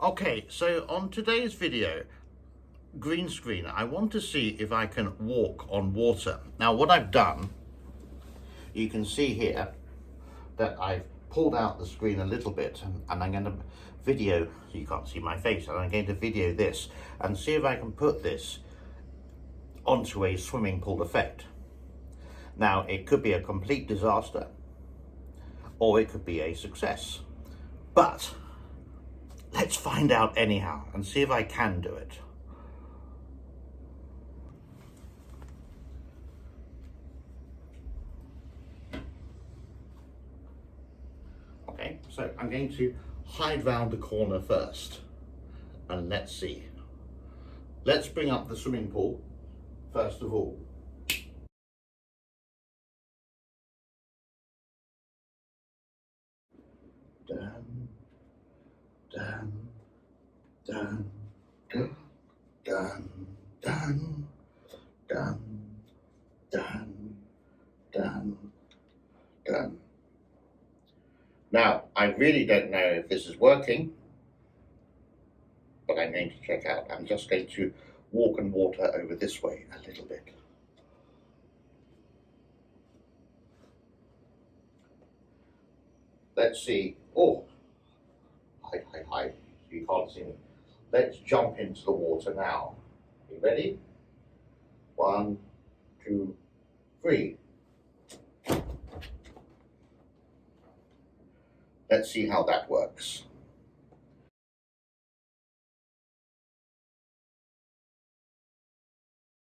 Okay, so on today's video, green screen, I want to see if I can walk on water. Now what I've done, you can see here that I've pulled out the screen a little bit and I'm going to video, you can't see my face, and I'm going to video this and see if I can put this onto a swimming pool effect. Now it could be a complete disaster or it could be a success, but let's find out anyhow and see if I can do it. Okay, so I'm going to hide round the corner first and let's see. Let's bring up the swimming pool first of all. Dun, dun, dun, dun, dun, dun, dun, dun, dun, dun. Now, I really don't know if this is working, but I'm going to check out. I'm just going to walk and water over this way a little bit. Let's see. Oh, hide. You can't see me. Let's jump into the water now. You ready? 1, 2, 3. Let's see how that works.